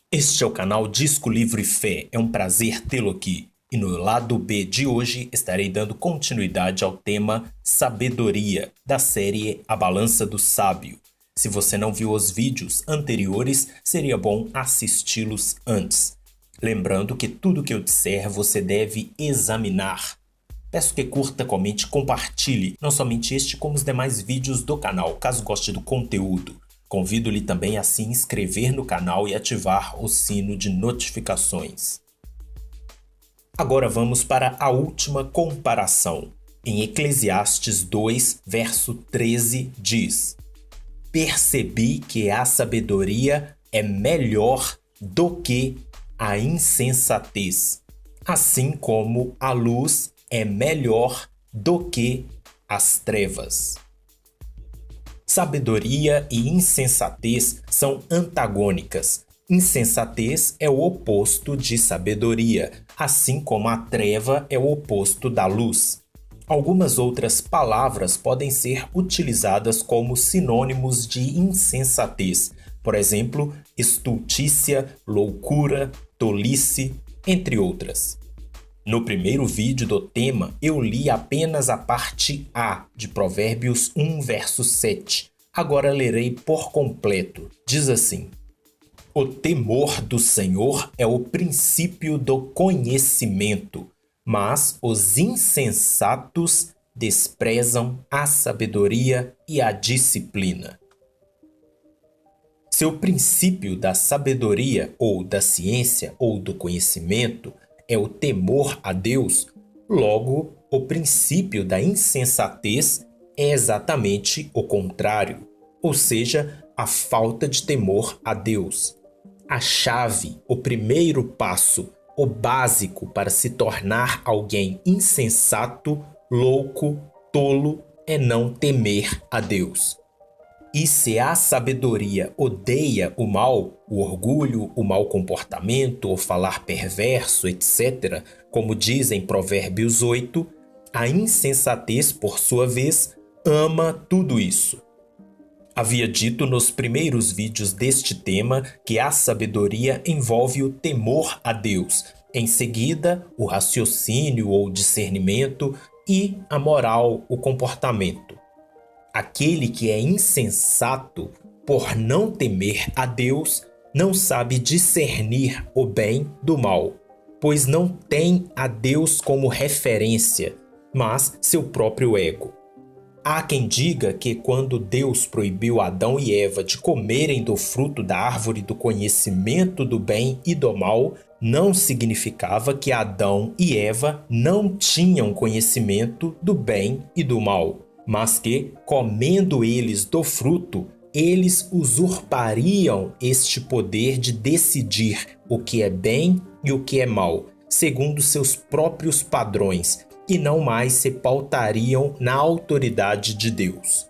Este é o canal Disco Livre Fé. É um prazer tê-lo aqui. E no lado B de hoje estarei dando continuidade ao tema Sabedoria, da série A Balança do Sábio. Se você não viu os vídeos anteriores, seria bom assisti-los antes. Lembrando que tudo que eu disser você deve examinar. Peço que curta, comente e compartilhe, não somente este como os demais vídeos do canal, caso goste do conteúdo. Convido-lhe também a se inscrever no canal e ativar o sino de notificações. Agora vamos para a última comparação. Em Eclesiastes 2, verso 13 diz: Percebi que a sabedoria é melhor do que a insensatez, assim como a luz é melhor do que as trevas. Sabedoria e insensatez são antagônicas. Insensatez é o oposto de sabedoria, assim como a treva é o oposto da luz. Algumas outras palavras podem ser utilizadas como sinônimos de insensatez, por exemplo, estultícia, loucura, tolice, entre outras. No primeiro vídeo do tema, eu li apenas a parte A de Provérbios 1, verso 7. Agora lerei por completo. Diz assim: O temor do Senhor é o princípio do conhecimento, mas os insensatos desprezam a sabedoria e a disciplina. Se o princípio da sabedoria ou da ciência ou do conhecimento é o temor a Deus, logo, o princípio da insensatez é exatamente o contrário, ou seja, a falta de temor a Deus. A chave, o primeiro passo, o básico para se tornar alguém insensato, louco, tolo, é não temer a Deus. E se a sabedoria odeia o mal, o orgulho, o mau comportamento, o falar perverso, etc., como diz em Provérbios 8, a insensatez, por sua vez, ama tudo isso. Havia dito nos primeiros vídeos deste tema que a sabedoria envolve o temor a Deus, em seguida, o raciocínio ou discernimento e a moral, o comportamento. Aquele que é insensato, por não temer a Deus, não sabe discernir o bem do mal, pois não tem a Deus como referência, mas seu próprio ego. Há quem diga que quando Deus proibiu Adão e Eva de comerem do fruto da árvore do conhecimento do bem e do mal, não significava que Adão e Eva não tinham conhecimento do bem e do mal, mas que, comendo eles do fruto, eles usurpariam este poder de decidir o que é bem e o que é mal, segundo seus próprios padrões, e não mais se pautariam na autoridade de Deus.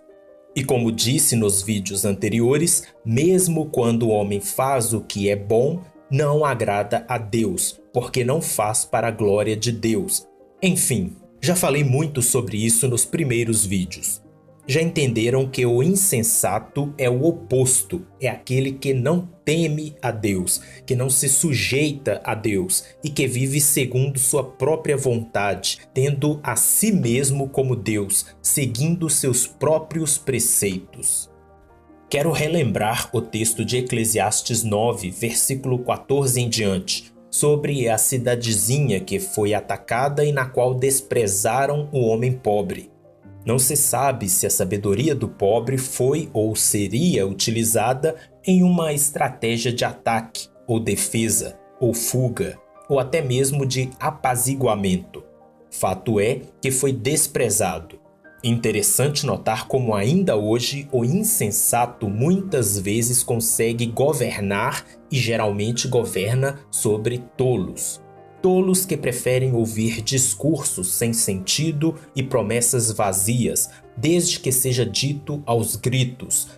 E como disse nos vídeos anteriores, mesmo quando o homem faz o que é bom, não agrada a Deus, porque não faz para a glória de Deus. Enfim, já falei muito sobre isso nos primeiros vídeos. Já entenderam que o insensato é o oposto, é aquele que não teme a Deus, que não se sujeita a Deus e que vive segundo sua própria vontade, tendo a si mesmo como Deus, seguindo seus próprios preceitos. Quero relembrar o texto de Eclesiastes 9, versículo 14 em diante, sobre a cidadezinha que foi atacada e na qual desprezaram o homem pobre. Não se sabe se a sabedoria do pobre foi ou seria utilizada em uma estratégia de ataque, ou defesa, ou fuga, ou até mesmo de apaziguamento. Fato é que foi desprezado. Interessante notar como ainda hoje o insensato muitas vezes consegue governar e geralmente governa sobre tolos. Tolos que preferem ouvir discursos sem sentido e promessas vazias, desde que seja dito aos gritos.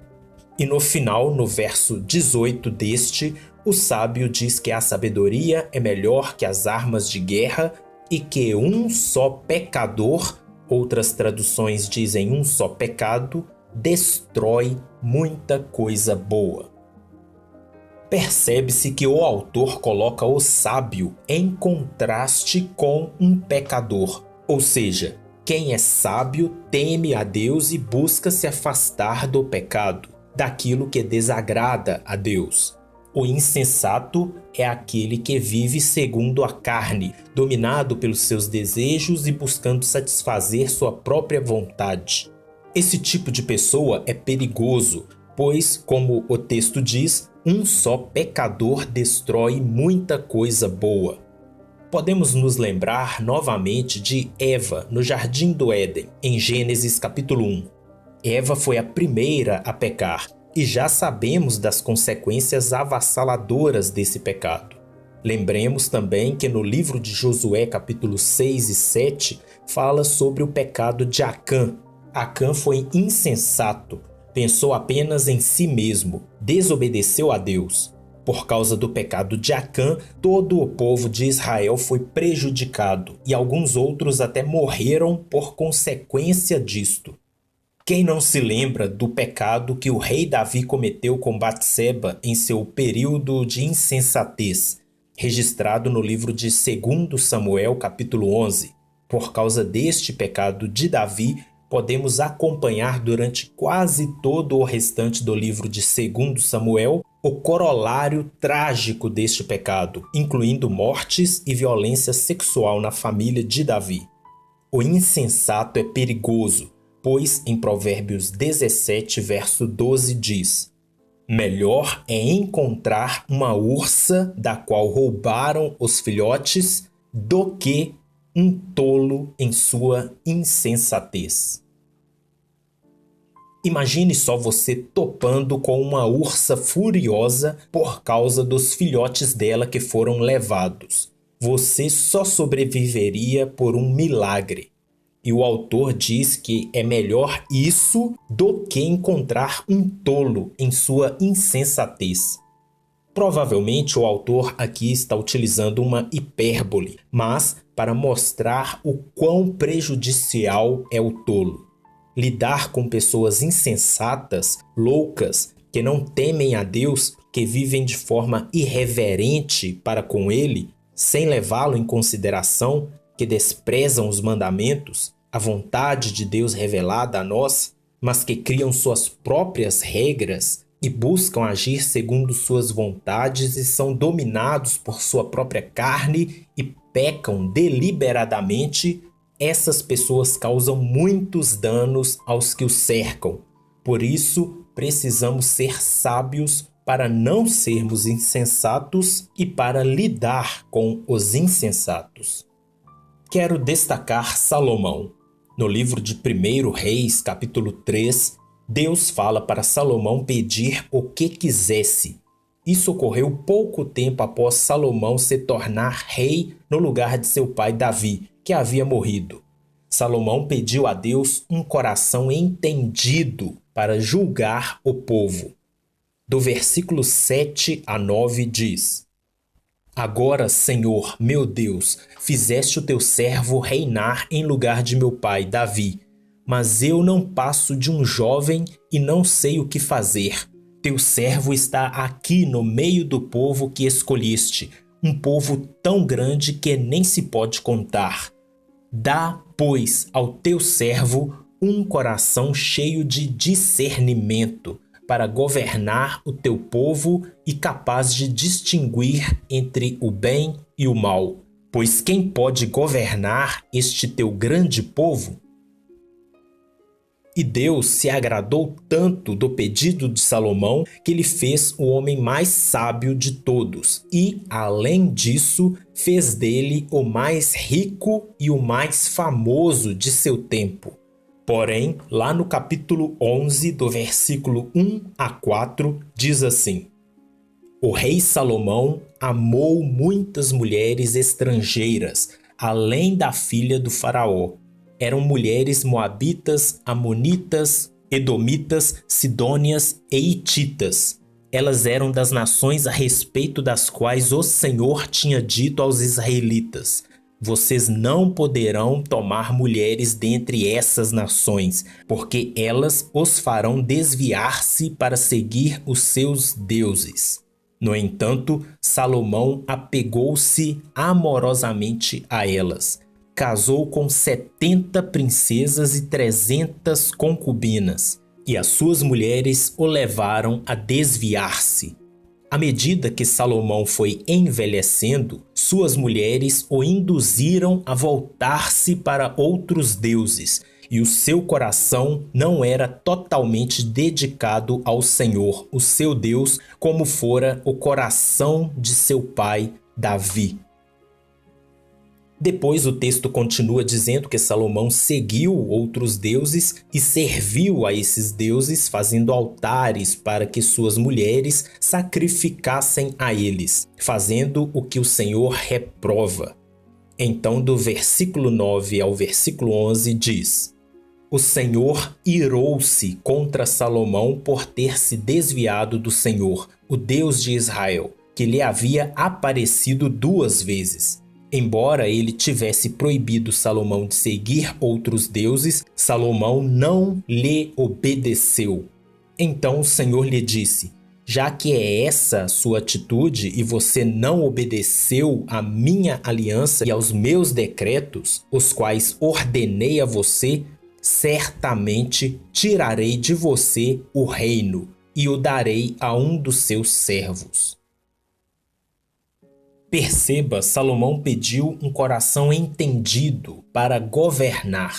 E no final, no verso 18 deste, o sábio diz que a sabedoria é melhor que as armas de guerra e que um só pecador, outras traduções dizem um só pecado, destrói muita coisa boa. Percebe-se que o autor coloca o sábio em contraste com um pecador, ou seja, quem é sábio teme a Deus e busca se afastar do pecado, daquilo que desagrada a Deus. O insensato é aquele que vive segundo a carne, dominado pelos seus desejos e buscando satisfazer sua própria vontade. Esse tipo de pessoa é perigoso, pois, como o texto diz, um só pecador destrói muita coisa boa. Podemos nos lembrar novamente de Eva no Jardim do Éden, em Gênesis capítulo 1. Eva foi a primeira a pecar e já sabemos das consequências avassaladoras desse pecado. Lembremos também que no livro de Josué capítulo 6 e 7 fala sobre o pecado de Acã. Acã foi insensato, pensou apenas em si mesmo, desobedeceu a Deus. Por causa do pecado de Acã, todo o povo de Israel foi prejudicado e alguns outros até morreram por consequência disto. Quem não se lembra do pecado que o rei Davi cometeu com Batseba em seu período de insensatez, registrado no livro de 2 Samuel, capítulo 11? Por causa deste pecado de Davi, podemos acompanhar durante quase todo o restante do livro de 2 Samuel o corolário trágico deste pecado, incluindo mortes e violência sexual na família de Davi. O insensato é perigoso, pois em Provérbios 17, verso 12 diz: melhor é encontrar uma ursa da qual roubaram os filhotes do que um tolo em sua insensatez. Imagine só você topando com uma ursa furiosa por causa dos filhotes dela que foram levados. Você só sobreviveria por um milagre. E o autor diz que é melhor isso do que encontrar um tolo em sua insensatez. Provavelmente o autor aqui está utilizando uma hipérbole, mas para mostrar o quão prejudicial é o tolo. Lidar com pessoas insensatas, loucas, que não temem a Deus, que vivem de forma irreverente para com Ele, sem levá-lo em consideração, que desprezam os mandamentos, a vontade de Deus revelada a nós, mas que criam suas próprias regras e buscam agir segundo suas vontades e são dominados por sua própria carne e pecam deliberadamente. Essas pessoas causam muitos danos aos que os cercam. Por isso, precisamos ser sábios para não sermos insensatos e para lidar com os insensatos. Quero destacar Salomão. No livro de 1 Reis, capítulo 3, Deus fala para Salomão pedir o que quisesse. Isso ocorreu pouco tempo após Salomão se tornar rei no lugar de seu pai Davi, que havia morrido. Salomão pediu a Deus um coração entendido para julgar o povo. Do versículo 7 a 9 diz: agora, Senhor, meu Deus, fizeste o teu servo reinar em lugar de meu pai Davi, mas eu não passo de um jovem e não sei o que fazer. Teu servo está aqui no meio do povo que escolheste, um povo tão grande que nem se pode contar. Dá, pois, ao teu servo um coração cheio de discernimento, para governar o teu povo e capaz de distinguir entre o bem e o mal. Pois quem pode governar este teu grande povo? E Deus se agradou tanto do pedido de Salomão que ele fez o homem mais sábio de todos e, além disso, fez dele o mais rico e o mais famoso de seu tempo. Porém, lá no capítulo 11, do versículo 1 a 4, diz assim: o rei Salomão amou muitas mulheres estrangeiras, além da filha do faraó. Eram mulheres moabitas, amonitas, edomitas, sidônias e hititas. Elas eram das nações a respeito das quais o Senhor tinha dito aos israelitas: vocês não poderão tomar mulheres dentre essas nações, porque elas os farão desviar-se para seguir os seus deuses. No entanto, Salomão apegou-se amorosamente a elas. Casou com 70 princesas e 300 concubinas, e as suas mulheres o levaram a desviar-se. À medida que Salomão foi envelhecendo, suas mulheres o induziram a voltar-se para outros deuses, e o seu coração não era totalmente dedicado ao Senhor, o seu Deus, como fora o coração de seu pai, Davi. Depois o texto continua dizendo que Salomão seguiu outros deuses e serviu a esses deuses, fazendo altares para que suas mulheres sacrificassem a eles, fazendo o que o Senhor reprova. Então, do versículo 9 ao versículo 11 diz: O Senhor irou-se contra Salomão por ter se desviado do Senhor, o Deus de Israel, que lhe havia aparecido 2 vezes. Embora ele tivesse proibido Salomão de seguir outros deuses, Salomão não lhe obedeceu. Então o Senhor lhe disse: Já que é essa a sua atitude e você não obedeceu à minha aliança e aos meus decretos, os quais ordenei a você, certamente tirarei de você o reino e o darei a um dos seus servos. Perceba, Salomão pediu um coração entendido para governar,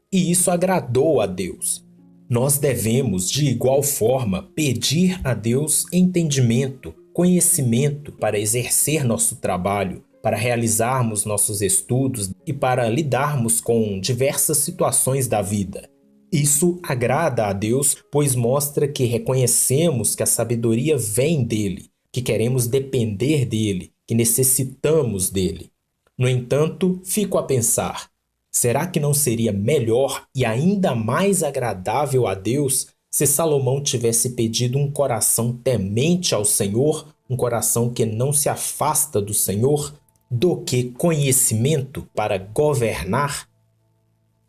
e isso agradou a Deus. Nós devemos, de igual forma, pedir a Deus entendimento, conhecimento para exercer nosso trabalho, para realizarmos nossos estudos e para lidarmos com diversas situações da vida. Isso agrada a Deus, pois mostra que reconhecemos que a sabedoria vem dele, que queremos depender dele, que necessitamos dele. No entanto, fico a pensar, será que não seria melhor e ainda mais agradável a Deus se Salomão tivesse pedido um coração temente ao Senhor, um coração que não se afasta do Senhor, do que conhecimento para governar?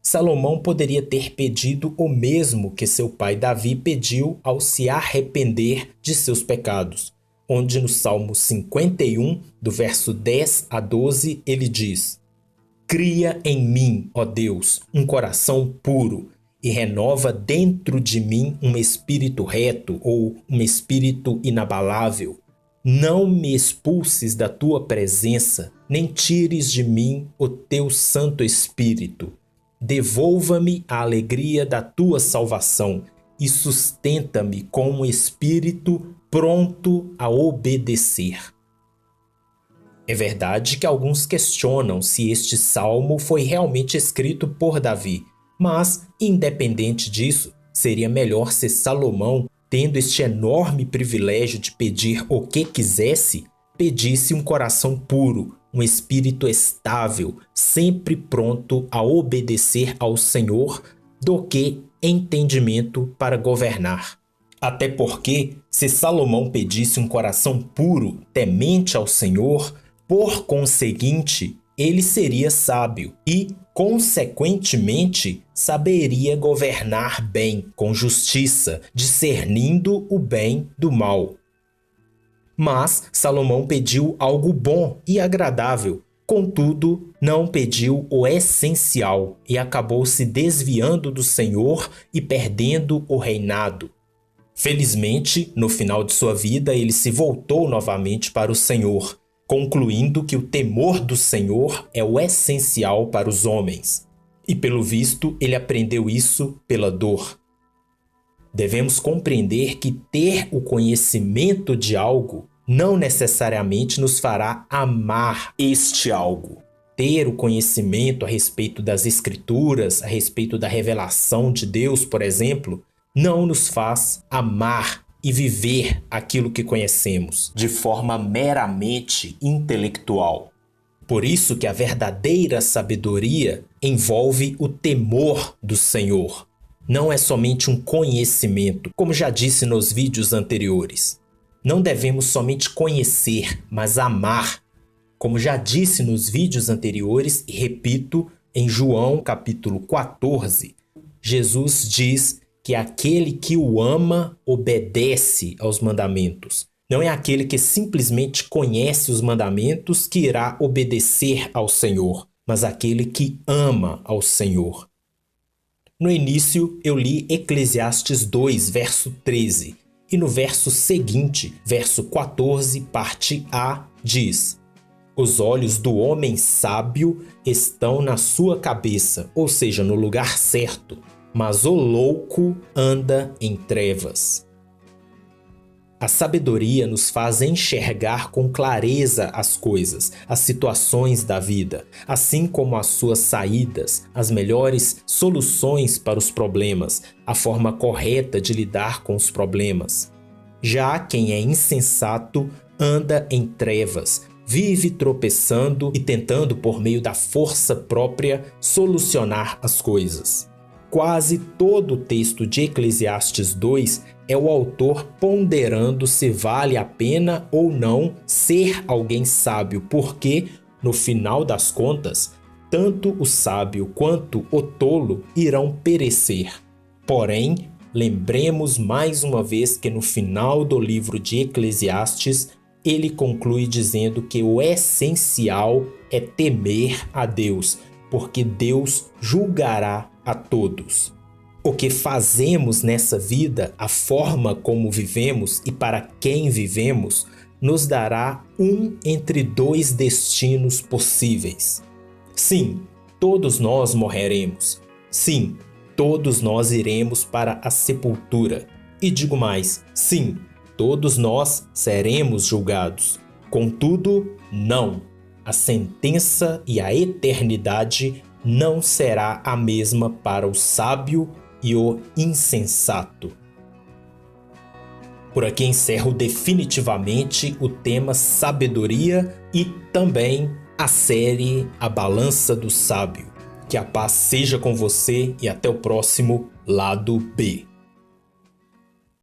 Salomão poderia ter pedido o mesmo que seu pai Davi pediu ao se arrepender de seus pecados, onde no Salmo 51, do verso 10 a 12, ele diz: Cria em mim, ó Deus, um coração puro e renova dentro de mim um espírito reto ou um espírito inabalável. Não me expulses da tua presença, nem tires de mim o teu Santo Espírito. Devolva-me a alegria da tua salvação e sustenta-me com um espírito pronto a obedecer. É verdade que alguns questionam se este salmo foi realmente escrito por Davi, mas, independente disso, seria melhor se Salomão, tendo este enorme privilégio de pedir o que quisesse, pedisse um coração puro, um espírito estável, sempre pronto a obedecer ao Senhor, do que entendimento para governar. Até porque, se Salomão pedisse um coração puro, temente ao Senhor, por conseguinte, ele seria sábio e, consequentemente, saberia governar bem, com justiça, discernindo o bem do mal. Mas Salomão pediu algo bom e agradável, contudo, não pediu o essencial e acabou se desviando do Senhor e perdendo o reinado. Felizmente, no final de sua vida, ele se voltou novamente para o Senhor, concluindo que o temor do Senhor é o essencial para os homens. E, pelo visto, ele aprendeu isso pela dor. Devemos compreender que ter o conhecimento de algo não necessariamente nos fará amar este algo. Ter o conhecimento a respeito das Escrituras, a respeito da revelação de Deus, por exemplo, não nos faz amar e viver aquilo que conhecemos de forma meramente intelectual. Por isso que a verdadeira sabedoria envolve o temor do Senhor. Não é somente um conhecimento, como já disse nos vídeos anteriores. Não devemos somente conhecer, mas amar. Como já disse nos vídeos anteriores e repito, em João capítulo 14, Jesus diz que aquele que o ama obedece aos mandamentos. Não é aquele que simplesmente conhece os mandamentos que irá obedecer ao Senhor, mas aquele que ama ao Senhor. No início, eu li Eclesiastes 2, verso 13, e no verso seguinte, verso 14, parte A, diz: Os olhos do homem sábio estão na sua cabeça, ou seja, no lugar certo, mas o louco anda em trevas. A sabedoria nos faz enxergar com clareza as coisas, as situações da vida, assim como as suas saídas, as melhores soluções para os problemas, a forma correta de lidar com os problemas. Já quem é insensato anda em trevas, vive tropeçando e tentando, por meio da força própria, solucionar as coisas. Quase todo o texto de Eclesiastes 2 é o autor ponderando se vale a pena ou não ser alguém sábio, porque, no final das contas, tanto o sábio quanto o tolo irão perecer. Porém, lembremos mais uma vez que no final do livro de Eclesiastes, ele conclui dizendo que o essencial é temer a Deus, porque Deus julgará a todos. O que fazemos nessa vida, a forma como vivemos e para quem vivemos, nos dará um entre dois destinos possíveis. Sim, todos nós morreremos. Sim, todos nós iremos para a sepultura. E digo mais, sim, todos nós seremos julgados. Contudo, não. A sentença e a eternidade não será a mesma para o sábio e o insensato. Por aqui encerro definitivamente o tema sabedoria e também a série A Balança do Sábio. Que a paz seja com você e até o próximo Lado B.